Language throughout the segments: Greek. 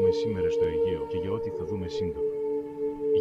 έχουμε σήμερα στο Αιγαίο και για ό,τι θα δούμε σύντομα.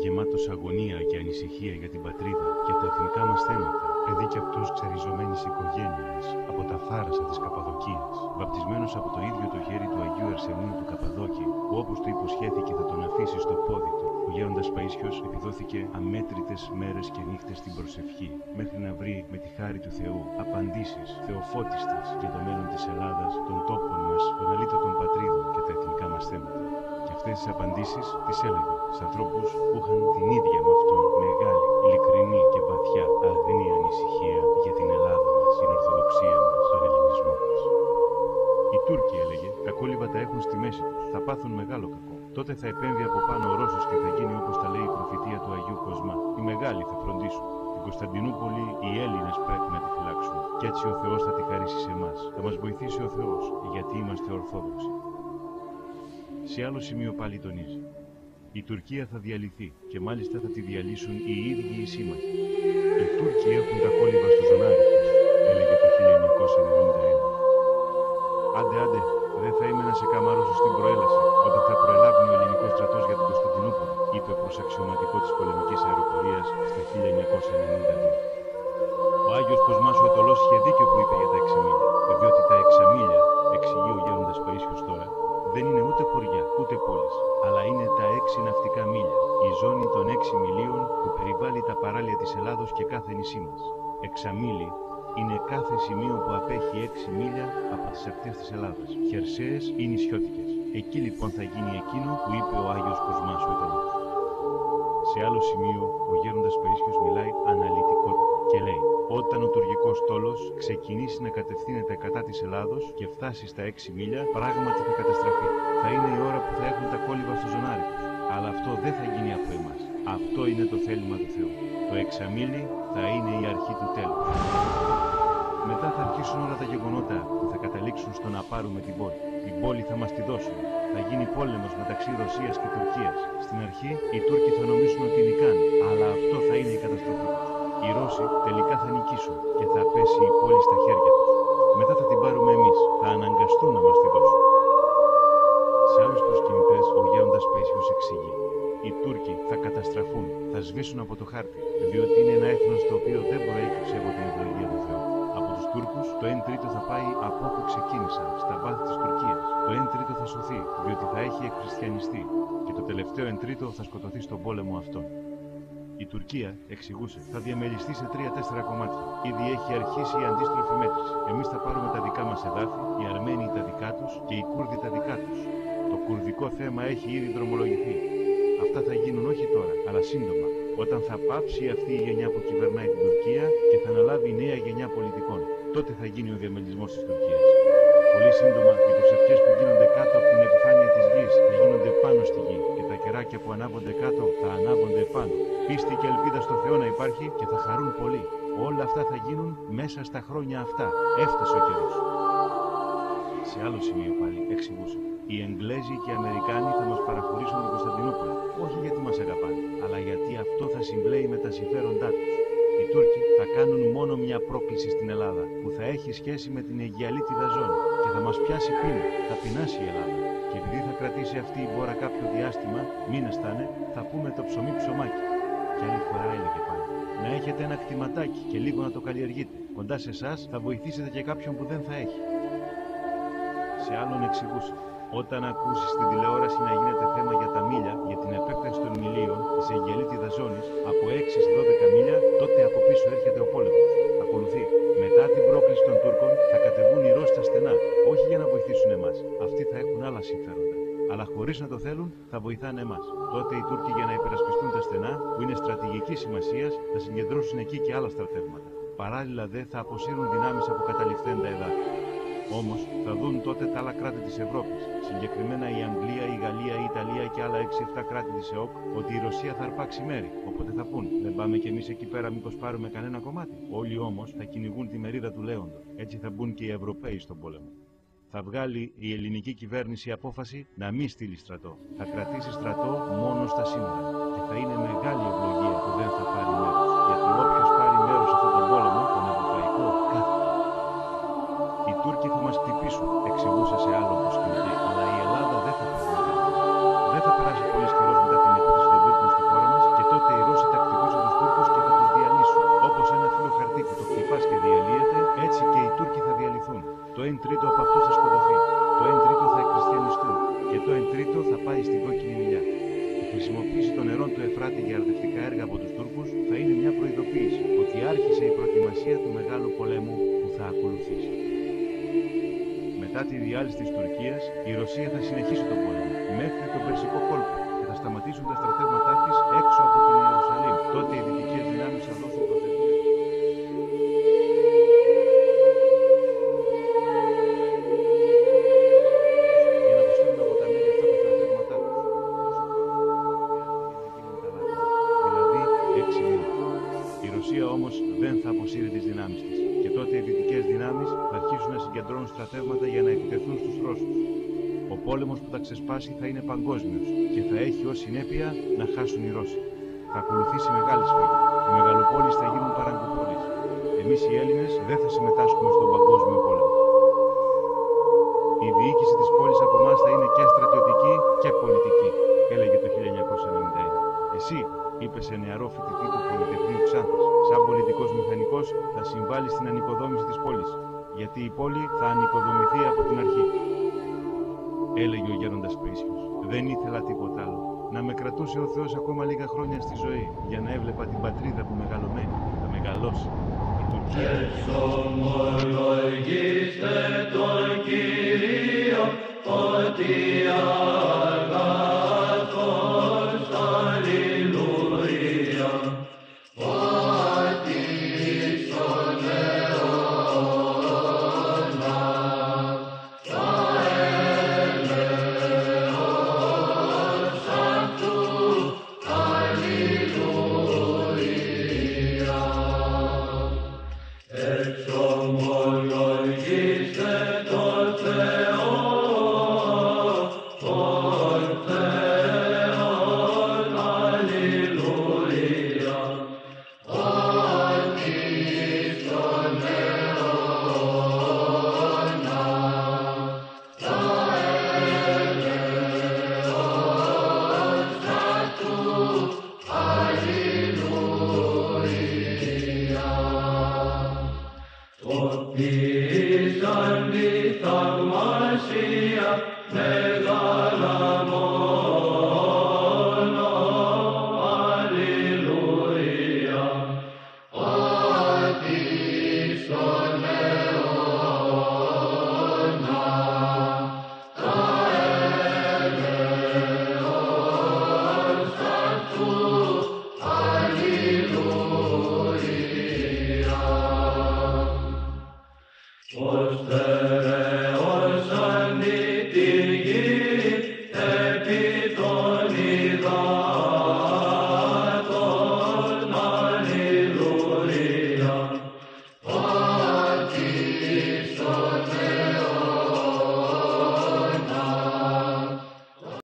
Γεμάτος αγωνία και ανησυχία για την πατρίδα και τα εθνικά μας θέματα, παιδί κι αυτός ξεριζωμένης οικογένειας από τα θάρασα της Καπαδοκίας, βαπτισμένος από το ίδιο το χέρι του Αγίου Αρσενίου του Καπαδόκη, που όπως του υποσχέθηκε θα τον αφήσει στο πόδι του, ο γέροντας Παΐσιος επιδόθηκε αμέτρητες μέρες και νύχτες στην προσευχή, μέχρι να βρει με τη χάρη του Θεού απαντήσεις θεοφώτιστες για το μέλλον της Ελλάδας, των τόπων μας, των αλήτωτων πατρίδων και τα εθνικά μας θέματα. Και αυτές τις απαντήσεις τις έλεγε στους ανθρώπους που είχαν την ίδια με αυτόν μεγάλη, ειλικρινή και βαθιά αγνή ανησυχία για την Ελλάδα μας, την Ορθοδοξία μας, τον ελληνισμό μας. Οι Τούρκοι, έλεγε, τα κόλυβα τα έχουν στη μέση τους, θα πάθουν μεγάλο κακό. Τότε θα επέμβει από πάνω ο Ρώσος και θα γίνει όπως τα λέει η προφητεία του Αγίου Κοσμά. Οι μεγάλοι θα φροντίσουν. Την Κωνσταντινούπολη οι Έλληνες πρέπει να τη φυλάξουν. Κι έτσι ο Θεός θα τη χαρίσει σε εμάς. Θα μας βοηθήσει ο Θεός, γιατί είμαστε Ορθόδοξοι. Σε άλλο σημείο πάλι τονίζει: η Τουρκία θα διαλυθεί και μάλιστα θα τη διαλύσουν οι ίδιοι οι σύμμαχοι. Οι Τούρκοι έχουν τα κόλυβα στο ζωνάρι τους, έλεγε το 1991. Άντε, δεν θα είμαι να σε καμαρώσω στην προέλαση όταν θα προελάβει ο ελληνικός στρατός για την Κωνσταντινούπολη, είπε προς αξιωματικό της πολεμικής αεροπορίας στα 1992. Ο Άγιος Κοσμάς ο Αιτωλός είχε δίκιο που είπε για τα 6 μίλια, διότι τα 6 μίλια, εξηγεί ο γέροντας Παΐσιος τώρα, δεν είναι ούτε χωριά, ούτε πόλεις, αλλά είναι τα 6 ναυτικά μίλια, η ζώνη των 6 μιλίων που περιβάλλει τα παράλια της Ελλάδος και κάθε νησί μας. Εξαμίλι είναι κάθε σημείο που απέχει 6 μίλια από τις ακτές της Ελλάδας, χερσαίες ή νησιώτικες. Εκεί λοιπόν θα γίνει εκείνο που είπε ο Άγιος Κοσμάς ο Αιτωλός. Σε άλλο σημείο, ο γέροντας Παΐσιος μιλάει αναλυτικότατα και λέει: όταν ο τουρκικός στόλος ξεκινήσει να κατευθύνεται κατά της Ελλάδος και φτάσει στα 6 μίλια, πράγματι θα καταστραφεί. Θα είναι η ώρα που θα έχουν τα κόλυβα στο ζωνάρι τους. Αλλά αυτό δεν θα γίνει από εμάς. Αυτό είναι το θέλημα του Θεού. Το 6 μίλι θα είναι η αρχή του τέλους. Μετά θα αρχίσουν όλα τα γεγονότα που θα καταλήξουν στο να πάρουμε την πόλη. Την πόλη θα μας τη δώσουν. Θα γίνει πόλεμος μεταξύ Ρωσίας και Τουρκίας. Στην αρχή οι Τούρκοι θα νομίσουν ότι νικάνε, αλλά αυτό θα είναι η καταστροφή τους. Οι Ρώσοι τελικά θα νικήσουν και θα πέσει η πόλη στα χέρια τους. Μετά θα την πάρουμε εμείς. Θα αναγκαστούν να μας τη δώσουν. Σε άλλους προσκυνητές ο γέροντας Παΐσιος εξηγεί: οι Τούρκοι θα καταστραφούν, θα σβήσουν από το χάρτη, διότι είναι ένα έθνος το οποίο δεν προέκυψε από την ευλογία του Θεού. Από τους Τούρκους το 1/3 θα πάει από όπου ξεκίνησαν, στα βάθη της Τουρκίας. Το 1/3 θα σωθεί, διότι θα έχει εκχριστιανιστεί, και το τελευταίο 1/3 θα σκοτωθεί στον πόλεμο αυτόν. Η Τουρκία, εξηγούσε, θα διαμελιστεί σε 3-4 κομμάτια. Ήδη έχει αρχίσει η αντίστροφη μέτρηση. Εμείς θα πάρουμε τα δικά μας εδάφη, οι Αρμένοι τα δικά τους και οι Κούρδοι τα δικά τους. Το κουρδικό θέμα έχει ήδη δρομολογηθεί. Αυτά θα γίνουν όχι τώρα, αλλά σύντομα, όταν θα πάψει αυτή η γενιά που κυβερνάει την Τουρκία και θα αναλάβει η νέα γενιά πολιτικών. Τότε θα γίνει ο διαμελισμός της Τουρκίας. Πολύ σύντομα, οι προσευχές που γίνονται κάτω από την επιφάνεια της γης θα γίνονται πάνω στη γη και τα κεράκια που ανάβονται κάτω θα ανάβονται πάνω. Πίστη και ελπίδα στο Θεό να υπάρχει και θα χαρούν πολύ. Όλα αυτά θα γίνουν μέσα στα χρόνια αυτά. Έφτασε ο καιρός. Σε άλλο σημείο πάλι εξηγούσε: οι Εγγλέζοι και οι Αμερικάνοι θα μας παραχωρήσουν την Κωνσταντινούπολη. Όχι γιατί μας αγαπάνε, αλλά γιατί αυτό θα συμπλέει με τα συμφέροντά τους. Οι Τούρκοι θα κάνουν μόνο μια πρόκληση στην Ελλάδα που θα έχει σχέση με την Αιγιαλίτιδα ζώνη και θα μας πιάσει πείνα, θα πεινάσει η Ελλάδα. Και επειδή θα κρατήσει αυτή η μπόρα κάποιο διάστημα, μήνες θα είναι, θα πούμε το ψωμί ψωμάκι. Και άλλη φορά έλεγε πάλι: να έχετε ένα κτηματάκι και λίγο να το καλλιεργείτε. Κοντά σε εσάς θα βοηθήσετε και κάποιον που δεν θα έχει. Σε άλλον εξηγούσε: όταν ακούσεις στην τηλεόραση να γίνεται θέμα για τα μίλια, για την επέκταση των μιλίων της Αιγιαλίτιδας ζώνης από 6-12 μίλια, τότε από πίσω έρχεται ο πόλεμος. Ακολουθεί: μετά την πρόκληση των Τούρκων θα κατεβούν οι Ρώσοι στα στενά, όχι για να βοηθήσουν εμάς. Αυτοί θα έχουν άλλα συμφέροντα. Αλλά χωρίς να το θέλουν, θα βοηθάνε εμάς. Τότε οι Τούρκοι, για να υπερασπιστούν τα στενά, που είναι στρατηγικής σημασίας, θα συγκεντρώσουν εκεί και άλλα στρατεύματα. Παράλληλα δε θα αποσύρουν δυνάμεις από καταληφθέντα εδάφη. Όμως θα δουν τότε τα άλλα κράτη της Ευρώπης, συγκεκριμένα η Αγγλία, η Γαλλία, η Ιταλία και άλλα 6-7 κράτη της ΕΟΚ, ότι η Ρωσία θα αρπάξει μέρη. Οπότε θα πούν: δεν πάμε κι εμείς εκεί πέρα, μήπως πάρουμε κανένα κομμάτι? Όλοι όμως θα κυνηγούν τη μερίδα του λέοντος. Έτσι θα μπουν και οι Ευρωπαίοι στον πόλεμο. Θα βγάλει η ελληνική κυβέρνηση απόφαση να μην στείλει στρατό. Θα κρατήσει στρατό μόνο στα σύνορα. Και θα είναι μεγάλη ευλογία που δεν θα πάρει μέρος. Γιατί όποιος πάρει μέρος σε αυτόν τον πόλεμο, τον ευρωπαϊκό, κάθεται. Οι Τούρκοι θα μας χτυπήσουν, εξηγούσε σε άλλον προσκυνητή, αλλά η Ελλάδα δεν θα περνάει. πάει στην κόκκινη μιλιά. Η χρησιμοποίηση των νερών του Εφράτη για αρδευτικά έργα από τους Τούρκους θα είναι μια προειδοποίηση ότι άρχισε η προετοιμασία του μεγάλου πολέμου που θα ακολουθήσει. Μετά τη διάλυση της Τουρκίας, η Ρωσία θα συνεχίσει τον πόλεμο μέχρι τον Περσικό κόλπο και θα σταματήσουν τα στρατεύματά της έξω από την Ιερουσαλήμ. Τότε οι δυτικές δυνάμεις θα δώσουν προθεσμία. Για να αποστείλουν από τα μέρη αυτά τα στρατεύματά τους. Δηλαδή 6 μήνες. Η Ρωσία όμως δεν θα αποσύρει τις δυνάμεις της. Και τότε οι δυτικές δυνάμεις θα αρχίσουν να συγκεντρώνουν στρατεύματα για να επιτεθούν στους Ρώσους. Ο πόλεμος που θα ξεσπάσει θα είναι παγκόσμιος και θα έχει ως συνέπεια να χάσουν οι Ρώσοι. Θα ακολουθήσει μεγάλη σφαγή. Οι μεγαλοπόλεις θα γίνουν παραγκοπόλεις. Εμείς οι Έλληνες δεν θα συμμετάσχουμε στον παγκόσμιο πόλεμο. Η διοίκηση της πόλης από εμάς θα είναι και στρατιωτική και πολιτική, έλεγε το 1991. Εσύ, είπε σε νεαρό φοιτητή του Πολυτεχνείου Ξάνθης, σαν πολιτικός μηχανικός θα συμβάλλει στην ανοικοδόμηση της πόλης, γιατί η πόλη θα ανοικοδομηθεί από την αρχή. Έλεγε ο γέροντας Πρίσιος. Δεν ήθελα τίποτα άλλο. Να με κρατούσε ο Θεός ακόμα λίγα χρόνια στη ζωή, για να έβλεπα την πατρίδα που μεγαλωμένη, θα μεγαλώσει. Η Τουρκία.